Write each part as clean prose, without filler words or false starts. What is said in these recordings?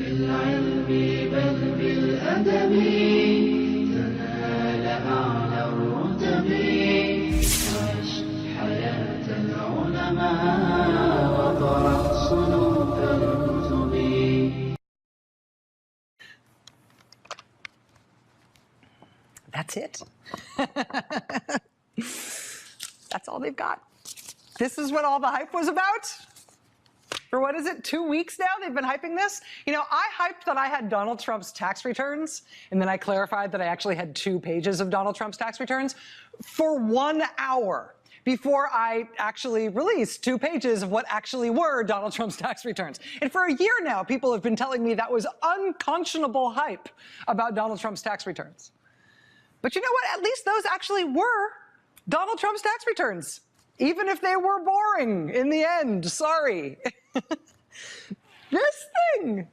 بالعلم بل بالأدب تنال أعلى الرتب عش حياة العلماء وقرأ صنوف الكتب. That's it. That's all they've got. This is what all the hype was about? For what is it, 2 weeks now they've been hyping this? You know, I hyped that I had Donald Trump's tax returns, and then I clarified that I actually had 2 pages of Donald Trump's tax returns for 1 hour before I actually released 2 pages of what actually were Donald Trump's tax returns. And for a year now, people have been telling me that was unconscionable hype about Donald Trump's tax returns. But you know what? At least those actually were Donald Trump's tax returns, even if they were boring in the end. Sorry. This thing,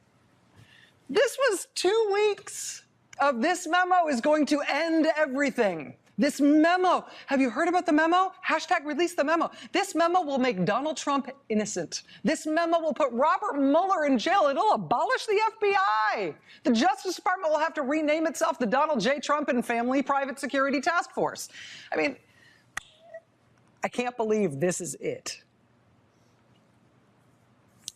this was 2 weeks of this memo is going to end everything. This memo, have you heard about the memo? Hashtag release the memo. This memo will make Donald Trump innocent. This memo will put Robert Mueller in jail. It'll abolish the FBI. The Justice Department will have to rename itself the Donald J. Trump and Family Private Security Task Force. I mean, I can't believe this is it.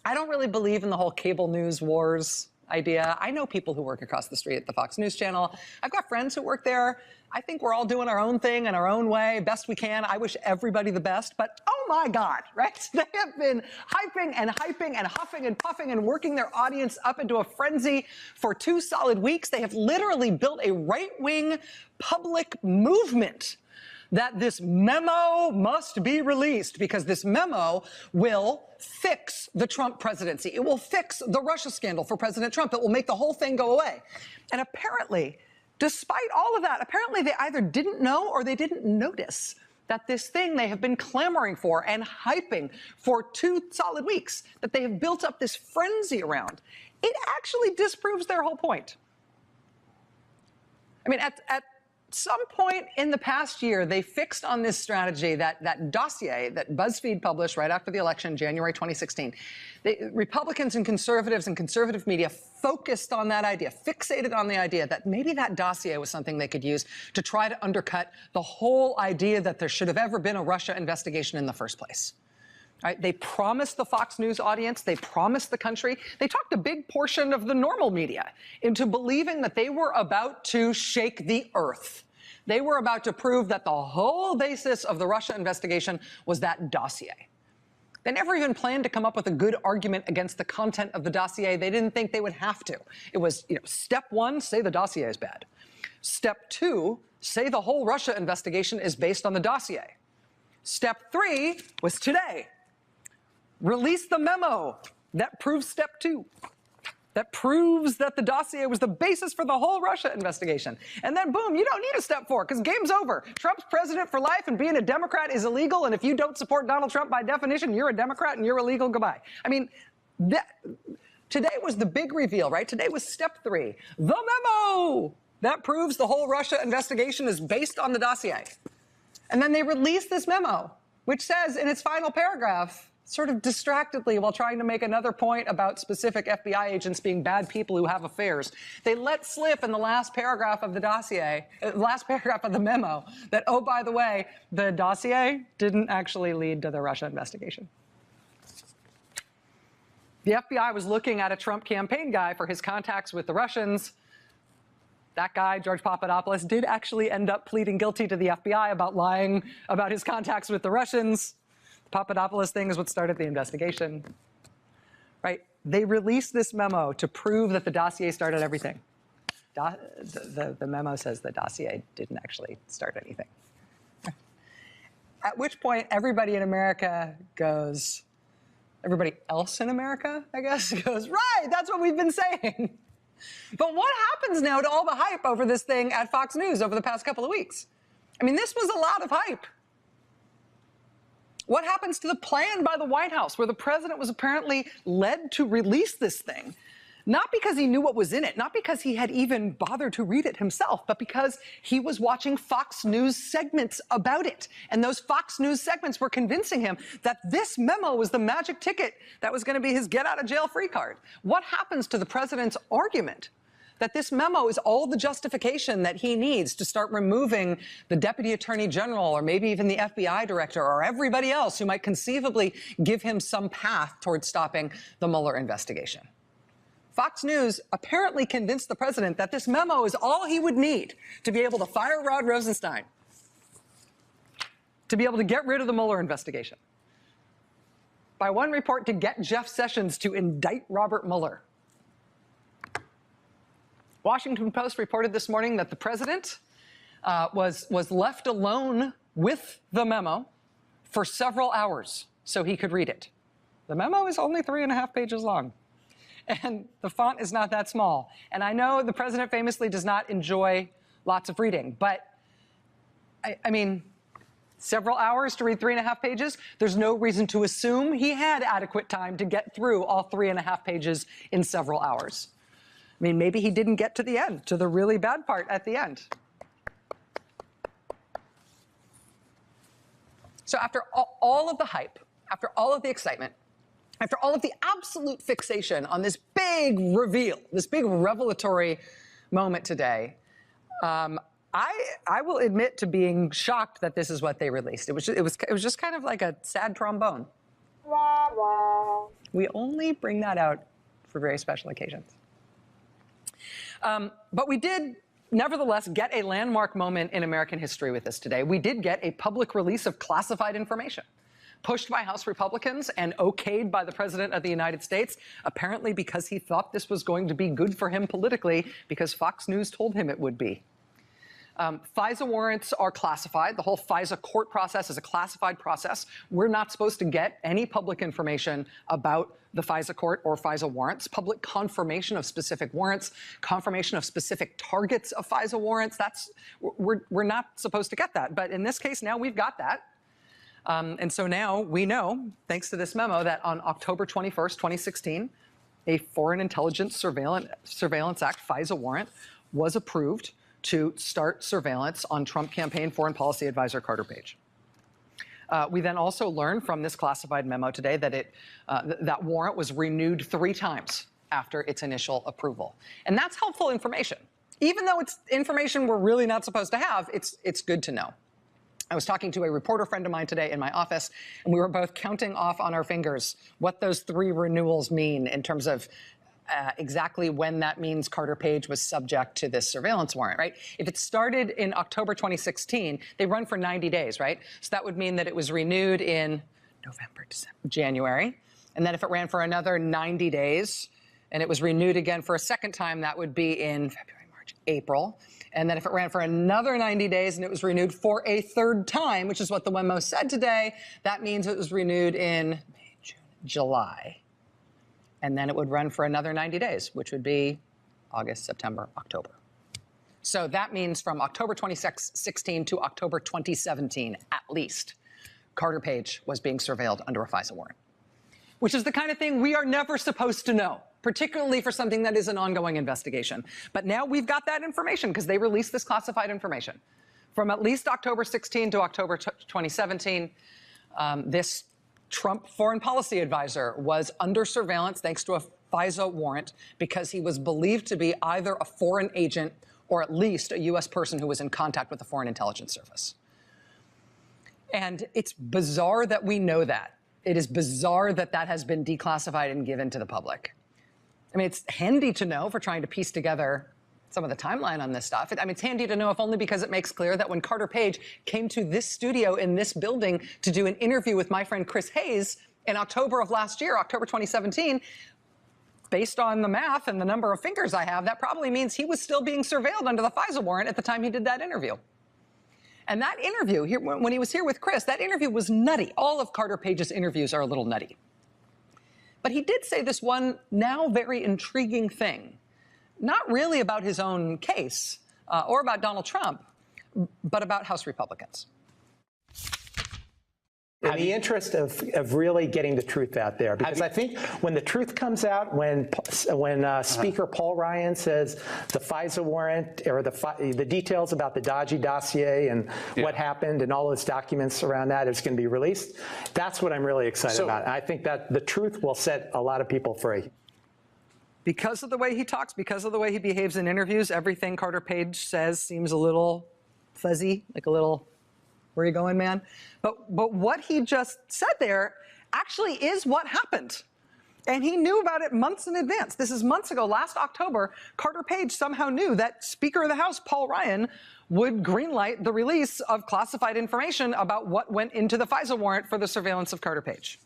I don't really believe in the whole cable news wars idea. I know people who work across the street at the Fox News Channel. I've got friends who work there. I think we're all doing our own thing in our own way, best we can. I wish everybody the best, but oh my God, right? They have been hyping and hyping and huffing and puffing and working their audience up into a frenzy for 2 solid weeks. They have literally built a right-wing public movement that this memo must be released because this memo will fix the Trump presidency. It will fix the Russia scandal for President Trump. It will make the whole thing go away. And apparently, despite all of that, apparently they either didn't know or they didn't notice that this thing they have been clamoring for and hyping for 2 solid weeks, that they have built up this frenzy around, it actually disproves their whole point. I mean, at some point in the past year, they fixed on this strategy, that dossier that BuzzFeed published right after the election, January 2016. Republicans and conservative media focused on that idea, fixated on the idea that maybe that dossier was something they could use to try to undercut the whole idea that there should have ever been a Russia investigation in the first place. Right? They promised the Fox News audience, they promised the country, they talked a big portion of the normal media into believing that they were about to shake the earth. They were about to prove that the whole basis of the Russia investigation was that dossier. They never even planned to come up with a good argument against the content of the dossier. They didn't think they would have to. It was, step 1, say the dossier is bad. Step 2, say the whole Russia investigation is based on the dossier. Step 3 was today. Release the memo that proves step 2. That proves that the dossier was the basis for the whole Russia investigation. And then, boom, you don't need a step 4 because game's over. Trump's president for life and being a Democrat is illegal. And if you don't support Donald Trump, by definition, you're a Democrat and you're illegal. Goodbye. I mean, today was the big reveal, right? Today was step 3. The memo that proves the whole Russia investigation is based on the dossier. And then they released this memo, which says in its final paragraph, sort of distractedly while trying to make another point about specific FBI agents being bad people who have affairs. They let slip in the last paragraph of the dossier, last paragraph of the memo, that, oh, by the way, the dossier didn't actually lead to the Russia investigation. The FBI was looking at a Trump campaign guy for his contacts with the Russians. That guy, George Papadopoulos, did actually end up pleading guilty to the FBI about lying about his contacts with the Russians. Papadopoulos thing is what started the investigation, right? They released this memo to prove that the dossier started everything. The memo says the dossier didn't actually start anything. At which point, everybody in America goes, everybody else in America, I guess, goes, right, that's what we've been saying. But what happens now to all the hype over this thing at Fox News over the past couple of weeks? I mean, this was a lot of hype. What happens to the plan by the White House where the president was apparently led to release this thing Not because he knew what was in it, not because he had even bothered to read it himself, but because he was watching Fox News segments about it. And those Fox News segments were convincing him that this memo was the magic ticket that was going to be his get-out-of-jail-free card. What happens to the president's argument that this memo is all the justification that he needs to start removing the deputy attorney general or maybe even the FBI director or everybody else who might conceivably give him some path towards stopping the Mueller investigation? Fox News apparently convinced the president that this memo is all he would need to be able to fire Rod Rosenstein, to be able to get rid of the Mueller investigation. By one report, to get Jeff Sessions to indict Robert Mueller. Washington Post reported this morning that the president was left alone with the memo for several hours so he could read it. The memo is only 3.5 pages long. And the font is not that small. And I know the president famously does not enjoy lots of reading, but I mean, several hours to read 3.5 pages, there's no reason to assume he had adequate time to get through all 3.5 pages in several hours. I mean, maybe he didn't get to the end, to the really bad part at the end. So after all of the hype, after all of the excitement, after all of the absolute fixation on this big reveal, this big revelatory moment today, I will admit to being shocked that this is what they released. It was just kind of like a sad trombone. We only bring that out for very special occasions. But we did nevertheless get a landmark moment in American history with this today. We did get a public release of classified information, pushed by House Republicans and okayed by the President of the United States, apparently because he thought this was going to be good for him politically, because Fox News told him it would be. FISA warrants are classified. The whole FISA court process is a classified process. We're not supposed to get any public information about the FISA court or FISA warrants. Public confirmation of specific warrants, confirmation of specific targets of FISA warrants, we're not supposed to get that. But in this case, now we've got that. And so now we know, thanks to this memo, that on October 21st, 2016, a Foreign Intelligence Surveillance Act FISA warrant was approved to start surveillance on Trump campaign foreign policy advisor Carter Page. We then also learned from this classified memo today that that warrant was renewed 3 times after its initial approval. And that's helpful information. Even though it's information we're really not supposed to have, it's good to know. I was talking to a reporter friend of mine today in my office, and we were both counting off on our fingers what those 3 renewals mean in terms of exactly when that means Carter Page was subject to this surveillance warrant, right? If it started in October 2016, they run for 90 days, right? So that would mean that it was renewed in November, December, January. And then if it ran for another 90 days and it was renewed again for a second time, that would be in February, March, April. And then if it ran for another 90 days and it was renewed for a 3rd time, which is what the memo said today, that means it was renewed in May, June, July. And then it would run for another 90 days, which would be August, September, October. So that means from October 2016 to October 2017, at least, Carter Page was being surveilled under a FISA warrant, which is the kind of thing we are never supposed to know, particularly for something that is an ongoing investigation. But now we've got that information because they released this classified information. From at least October 16 to October 2017, this Trump foreign policy advisor was under surveillance thanks to a FISA warrant because he was believed to be either a foreign agent or at least a U.S. person who was in contact with the Foreign Intelligence Service. And it's bizarre that we know that. It is bizarre that that has been declassified and given to the public. I mean, it's handy to know for trying to piece together some of the timeline on this stuff. I mean, it's handy to know if only because it makes clear that when Carter Page came to this studio in this building to do an interview with my friend Chris Hayes in October of last year, October 2017, based on the math and the number of fingers I have, that probably means he was still being surveilled under the FISA warrant at the time he did that interview. And that interview, here, when he was here with Chris, that interview was nutty. All of Carter Page's interviews are a little nutty. But he did say this one now very intriguing thing, not really about his own case or about Donald Trump, but about House Republicans. in the interest of really getting the truth out there, because I think when the truth comes out, when Speaker Paul Ryan says the FISA warrant or the details about the dodgy dossier and what happened and all those documents around that is going to be released, that's what I'm really excited about. And I think that the truth will set a lot of people free. Because of the way he talks, because of the way he behaves in interviews, everything Carter Page says seems a little fuzzy, like a little, where are you going, man? But what he just said there actually is what happened. And he knew about it months in advance. This is months ago. Last October, Carter Page somehow knew that Speaker of the House, Paul Ryan, would greenlight the release of classified information about what went into the FISA warrant for the surveillance of Carter Page.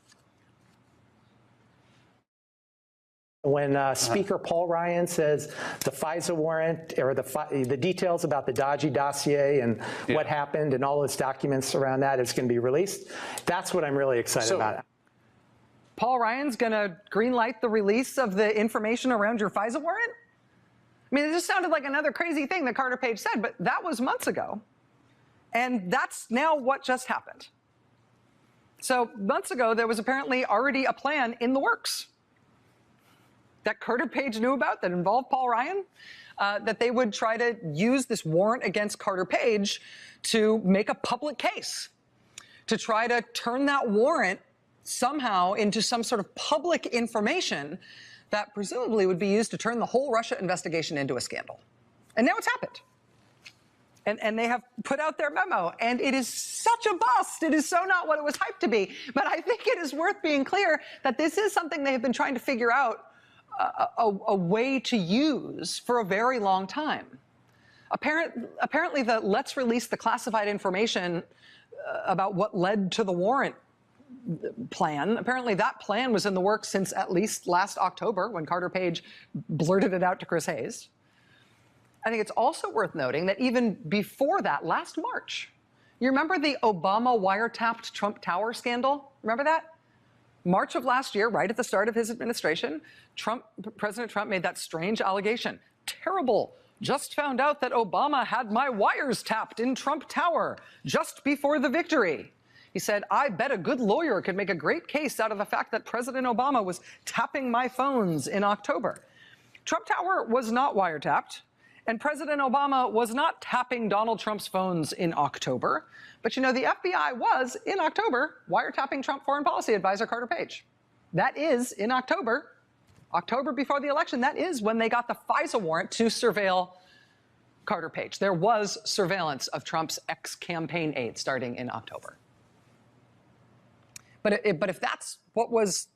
When Speaker Paul Ryan says the FISA warrant or the details about the dodgy dossier and what happened and all those documents around that is going to be released, that's what I'm really excited about. Paul Ryan's going to greenlight the release of the information around your FISA warrant? I mean, it just sounded like another crazy thing that Carter Page said, but that was months ago. And that's now what just happened. So months ago, there was apparently already a plan in the works that Carter Page knew about that involved Paul Ryan, that they would try to use this warrant against Carter Page to make a public case, to try to turn that warrant somehow into some sort of public information that presumably would be used to turn the whole Russia investigation into a scandal. And now it's happened. And they have put out their memo, and it is such a bust. It is so not what it was hyped to be. But I think it is worth being clear that this is something they have been trying to figure out a way to use for a very long time. Apparently, the let's release the classified information about what led to the warrant plan, apparently that plan was in the works since at least last October when Carter Page blurted it out to Chris Hayes. I think it's also worth noting that even before that, last March, you remember the Obama wiretapped Trump Tower scandal? Remember that? March of last year, right at the start of his administration, President Trump made that strange allegation. Terrible. Just found out that Obama had my wires tapped in Trump Tower just before the victory. He said, I bet a good lawyer could make a great case out of the fact that President Obama was tapping my phones in October. Trump Tower was not wiretapped, and President Obama was not tapping Donald Trump's phones in October. But you know, the FBI was, in October, wiretapping Trump Foreign Policy Advisor Carter Page. That is in October before the election. That is when they got the FISA warrant to surveil Carter Page. There was surveillance of Trump's ex-campaign aide starting in October. But if that's what was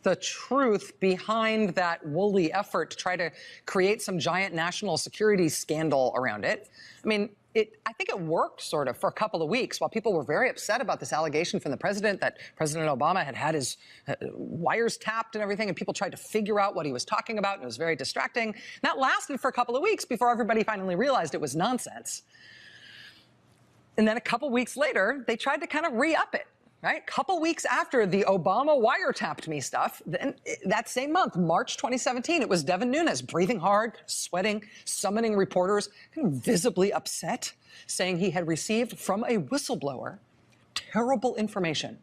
the truth behind that woolly effort to try to create some giant national security scandal around it, I mean, I think it worked sort of for a couple of weeks while people were very upset about this allegation from the president that President Obama had his wires tapped and everything, and people tried to figure out what he was talking about, and it was very distracting. That lasted for a couple of weeks before everybody finally realized it was nonsense. And then a couple weeks later, they tried to kind of re-up it. Right? A couple weeks after the Obama wiretapped me stuff, then that same month, March 2017, it was Devin Nunes breathing hard, sweating, summoning reporters, kind of visibly upset, saying he had received from a whistleblower terrible information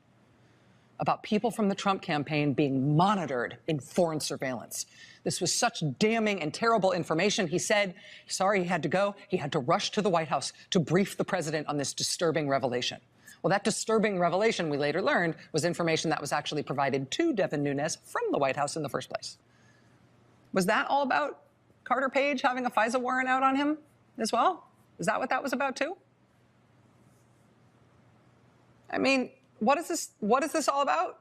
about people from the Trump campaign being monitored in foreign surveillance. This was such damning and terrible information. He said, sorry, he had to go. He had to rush to the White House to brief the president on this disturbing revelation. Well, that disturbing revelation, we later learned, was information that was actually provided to Devin Nunes from the White House in the first place. Was that all about Carter Page having a FISA warrant out on him as well? Is that what that was about too? I mean, what is this all about?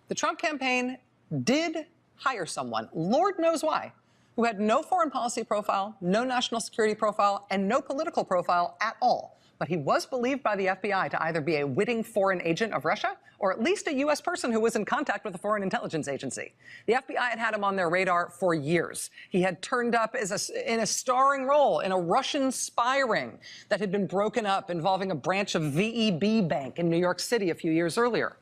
The Trump campaign did hire someone, Lord knows why, who had no foreign policy profile, no national security profile, and no political profile at all. But he was believed by the FBI to either be a witting foreign agent of Russia or at least a U.S. person who was in contact with a foreign intelligence agency. The FBI had him on their radar for years. He had turned up in a starring role in a Russian spy ring that had been broken up involving a branch of VEB Bank in New York City a few years earlier.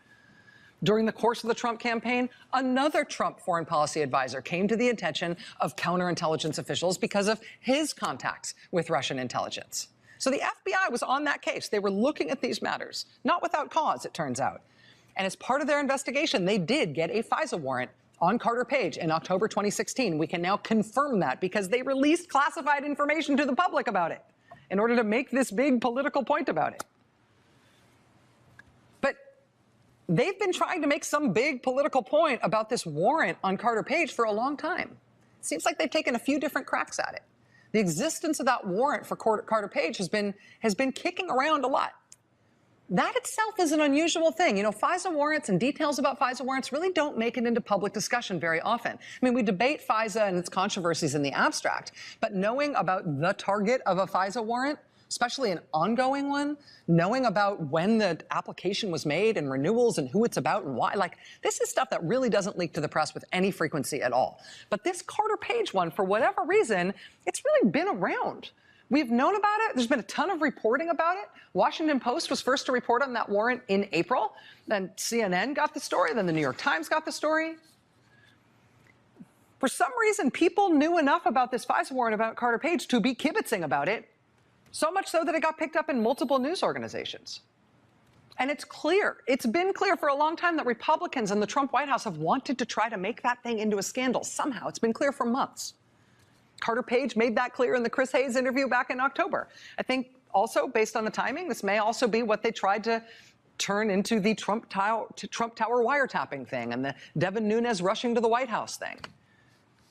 During the course of the Trump campaign, another Trump foreign policy advisor came to the attention of counterintelligence officials because of his contacts with Russian intelligence. So the FBI was on that case. They were looking at these matters, not without cause, it turns out. And as part of their investigation, they did get a FISA warrant on Carter Page in October 2016. We can now confirm that because they released classified information to the public about it in order to make this big political point about it. But they've been trying to make some big political point about this warrant on Carter Page for a long time. It seems like they've taken a few different cracks at it. The existence of that warrant for Carter Page has been kicking around a lot. That itself is an unusual thing. You know, FISA warrants and details about FISA warrants really don't make it into public discussion very often. I mean, we debate FISA and its controversies in the abstract, but knowing about the target of a FISA warrant, especially an ongoing one, knowing about when the application was made and renewals and who it's about and why, like, this is stuff that really doesn't leak to the press with any frequency at all. But this Carter Page one, for whatever reason, it's really been around. We've known about it. There's been a ton of reporting about it. Washington Post was first to report on that warrant in April. Then CNN got the story. Then the New York Times got the story. For some reason, people knew enough about this FISA warrant about Carter Page to be kibitzing about it, so much so that it got picked up in multiple news organizations. And it's clear, it's been clear for a long time that Republicans in the Trump White House have wanted to try to make that thing into a scandal somehow. It's been clear for months. Carter Page made that clear in the Chris Hayes interview back in October. I think also, based on the timing, this may also be what they tried to turn into the Trump Tower wiretapping thing and the Devin Nunes rushing to the White House thing,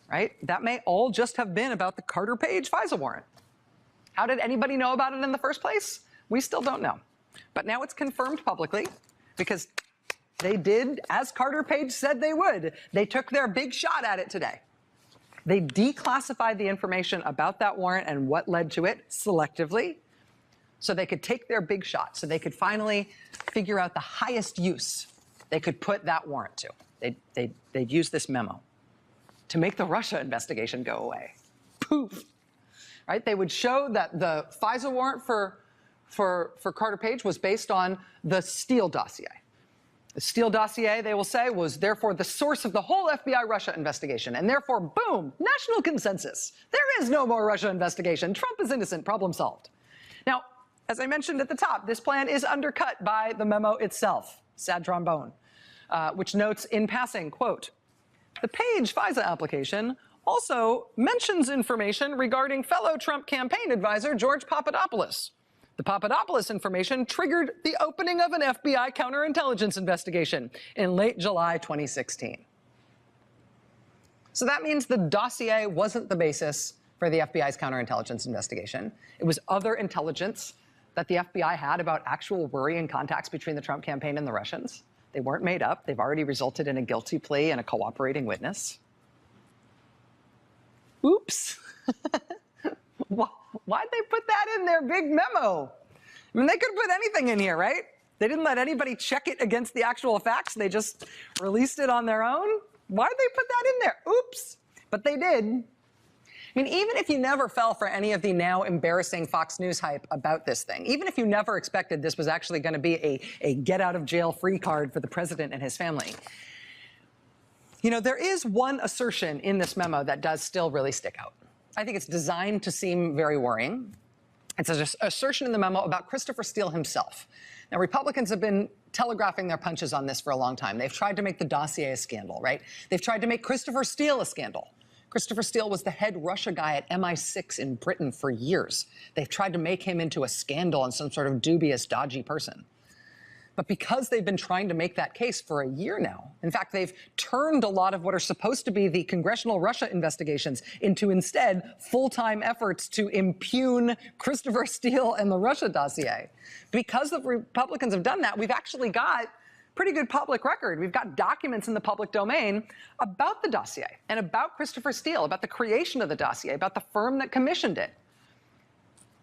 right? That may all just have been about the Carter Page FISA warrant. How did anybody know about it in the first place? We still don't know. But now it's confirmed publicly because they did, as Carter Page said they would. They took their big shot at it today. They declassified the information about that warrant and what led to it selectively so they could take their big shot, so they could finally figure out the highest use they could put that warrant to. They'd use this memo to make the Russia investigation go away. Poof. Right? They would show that the FISA warrant for Carter Page was based on the Steele dossier. The Steele dossier, they will say, was therefore the source of the whole FBI Russia investigation. And therefore, boom, national consensus. There is no more Russia investigation. Trump is innocent. Problem solved. Now, as I mentioned at the top, this plan is undercut by the memo itself, sad trombone, which notes in passing, quote, the Page FISA application also mentions information regarding fellow Trump campaign advisor George Papadopoulos. The Papadopoulos information triggered the opening of an FBI counterintelligence investigation in late July 2016. So that means the dossier wasn't the basis for the FBI's counterintelligence investigation. It was other intelligence that the FBI had about actual worrying contacts between the Trump campaign and the Russians. They weren't made up. They've already resulted in a guilty plea and a cooperating witness. Oops. Why'd they put that in their big memo? I mean, they could put anything in here, right? They didn't let anybody check it against the actual facts. They just released it on their own. Why'd they put that in there? Oops. But they did. I mean, even if you never fell for any of the now embarrassing Fox News hype about this thing, even if you never expected this was actually going to be a get-out-of-jail-free card for the president and his family, you know, there is one assertion in this memo that does still really stick out. I think it's designed to seem very worrying. It's an assertion in the memo about Christopher Steele himself. Now, Republicans have been telegraphing their punches on this for a long time. They've tried to make the dossier a scandal, right? They've tried to make Christopher Steele a scandal. Christopher Steele was the head Russia guy at MI6 in Britain for years. They've tried to make him into a scandal and some sort of dubious, dodgy person. But because they've been trying to make that case for a year now, in fact, they've turned a lot of what are supposed to be the congressional Russia investigations into instead full-time efforts to impugn Christopher Steele and the Russia dossier. Because the Republicans have done that, we've actually got pretty good public record. We've got documents in the public domain about the dossier and about Christopher Steele, about the creation of the dossier, about the firm that commissioned it.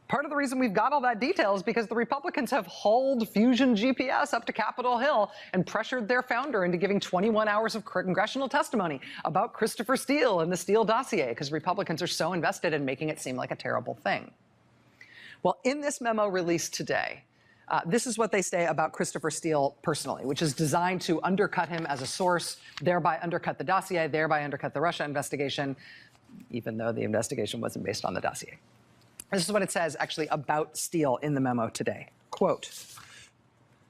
Part of the reason we've got all that detail is because the Republicans have hauled Fusion GPS up to Capitol Hill and pressured their founder into giving 21 hours of congressional testimony about Christopher Steele and the Steele dossier, because Republicans are so invested in making it seem like a terrible thing. Well, in this memo released today, this is what they say about Christopher Steele personally, which is designed to undercut him as a source, thereby undercut the dossier, thereby undercut the Russia investigation, even though the investigation wasn't based on the dossier. This is what it says actually about Steele in the memo today. Quote,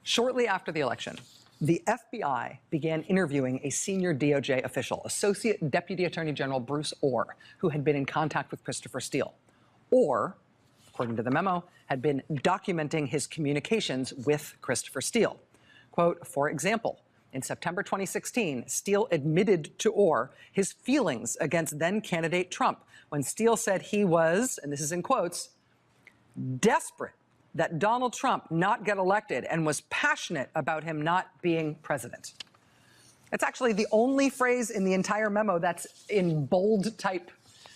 shortly after the election, the FBI began interviewing a senior DOJ official, Associate Deputy Attorney General Bruce Orr, who had been in contact with Christopher Steele. Orr, according to the memo, had been documenting his communications with Christopher Steele. Quote, for example, in September 2016, Steele admitted to Orr his feelings against then-candidate Trump when Steele said he was, and this is in quotes, desperate that Donald Trump not get elected and was passionate about him not being president. It's actually the only phrase in the entire memo that's in bold type.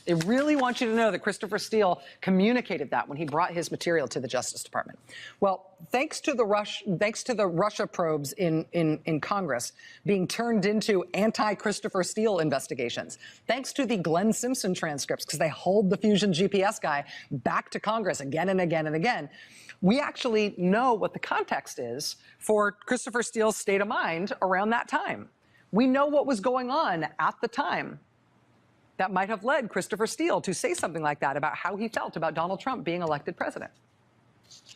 They really want you to know that Christopher Steele communicated that when he brought his material to the Justice Department. Well, thanks to the Russia probes in Congress being turned into anti-Christopher Steele investigations, thanks to the Glenn Simpson transcripts, because they hauled the Fusion GPS guy back to Congress again and again and again, we actually know what the context is for Christopher Steele's state of mind around that time. We know what was going on at the time that might have led Christopher Steele to say something like that about how he felt about Donald Trump being elected president.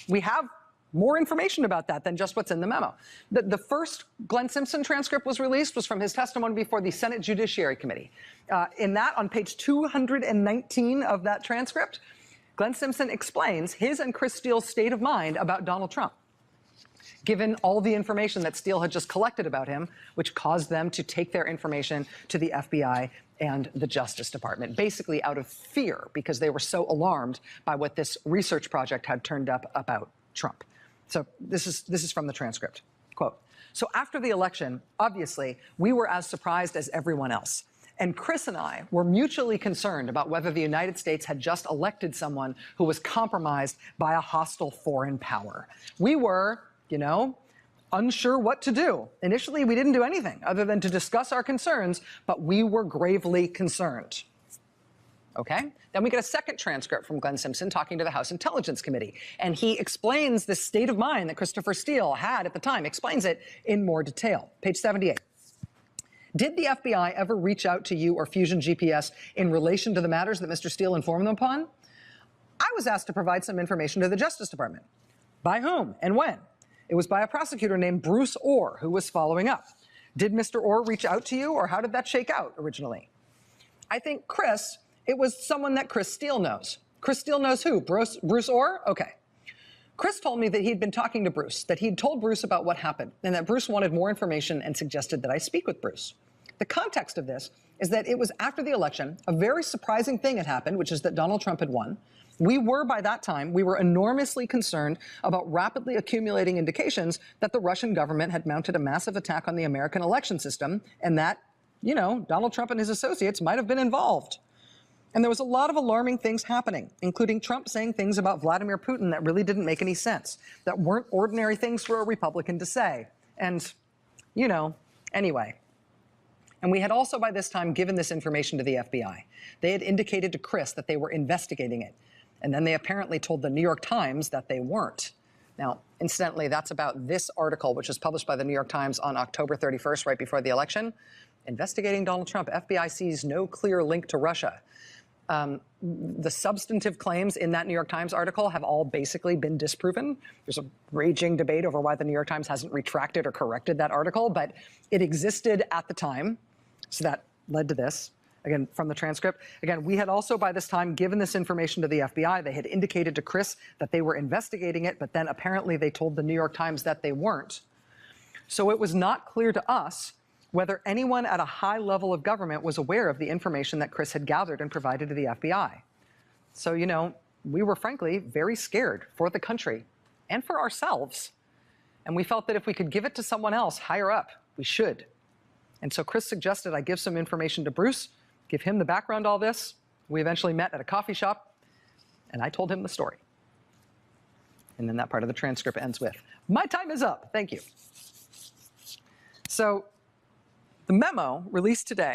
We have more information about that than just what's in the memo. The first Glenn Simpson transcript was released was from his testimony before the Senate Judiciary Committee. In that, on page 219 of that transcript, Glenn Simpson explains his and Chris Steele's state of mind about Donald Trump, given all the information that Steele had just collected about him, which caused them to take their information to the FBI and the Justice Department, basically out of fear because they were so alarmed by what this research project had turned up about Trump. So this is from the transcript. Quote, so after the election, obviously, we were as surprised as everyone else. And Chris and I were mutually concerned about whether the United States had just elected someone who was compromised by a hostile foreign power. We were, unsure what to do. Initially, we didn't do anything other than to discuss our concerns, but we were gravely concerned. Okay? Then we get a second transcript from Glenn Simpson talking to the House Intelligence Committee, and he explains the state of mind that Christopher Steele had at the time, explains it in more detail. Page 78. Did the FBI ever reach out to you or Fusion GPS in relation to the matters that Mr. Steele informed them upon? I was asked to provide some information to the Justice Department. By whom and when? It was by a prosecutor named Bruce Orr, who was following up. Did Mr. Orr reach out to you, or how did that shake out originally? I think Chris, it was someone that Chris Steele knows. Chris Steele knows who? Bruce Orr? Okay. Chris told me that he'd been talking to Bruce, that he'd told Bruce about what happened, and that Bruce wanted more information and suggested that I speak with Bruce. The context of this is that it was after the election, a very surprising thing had happened, which is that Donald Trump had won. By that time, we were enormously concerned about rapidly accumulating indications that the Russian government had mounted a massive attack on the American election system and that, Donald Trump and his associates might have been involved. And there was a lot of alarming things happening, including Trump saying things about Vladimir Putin that really didn't make any sense, that weren't ordinary things for a Republican to say. And, anyway. And we had also by this time given this information to the FBI. They had indicated to Chris that they were investigating it. And then they apparently told the New York Times that they weren't. Now, incidentally, that's about this article, which was published by the New York Times on October 31st, right before the election. Investigating Donald Trump, FBI sees no clear link to Russia. The substantive claims in that New York Times article have all basically been disproven. There's a raging debate over why the New York Times hasn't retracted or corrected that article, but it existed at the time. So that led to this. Again, from the transcript. Again, we had also by this time given this information to the FBI. They had indicated to Chris that they were investigating it, but then apparently they told the New York Times that they weren't. So it was not clear to us whether anyone at a high level of government was aware of the information that Chris had gathered and provided to the FBI. So, we were frankly very scared for the country and for ourselves. And we felt that if we could give it to someone else higher up, we should. And so Chris suggested I give some information to Bruce, give him the background to all this. We eventually met at a coffee shop, and I told him the story. And then that part of the transcript ends with, my time is up, thank you. So the memo released today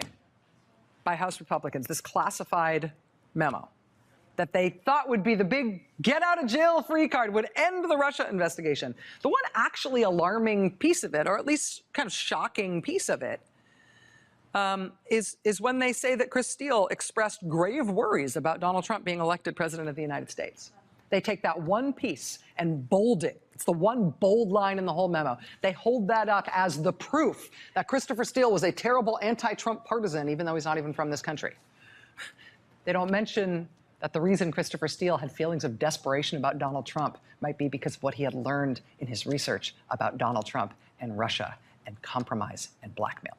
by House Republicans, this classified memo that they thought would be the big get-out-of-jail-free card, would end the Russia investigation. The one actually alarming piece of it, or at least kind of shocking piece of it, is when they say that Chris Steele expressed grave worries about Donald Trump being elected president of the United States. They take that one piece and bold it. It's the one bold line in the whole memo. They hold that up as the proof that Christopher Steele was a terrible anti-Trump partisan, even though he's not even from this country. They don't mention that the reason Christopher Steele had feelings of desperation about Donald Trump might be because of what he had learned in his research about Donald Trump and Russia and compromise and blackmail.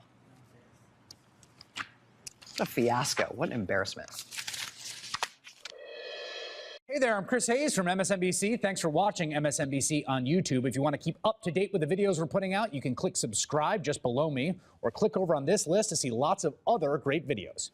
What a fiasco. What an embarrassment. Hey there, I'm Chris Hayes from MSNBC. Thanks for watching MSNBC on YouTube. If you want to keep up to date with the videos we're putting out, you can click subscribe just below me or click over on this list to see lots of other great videos.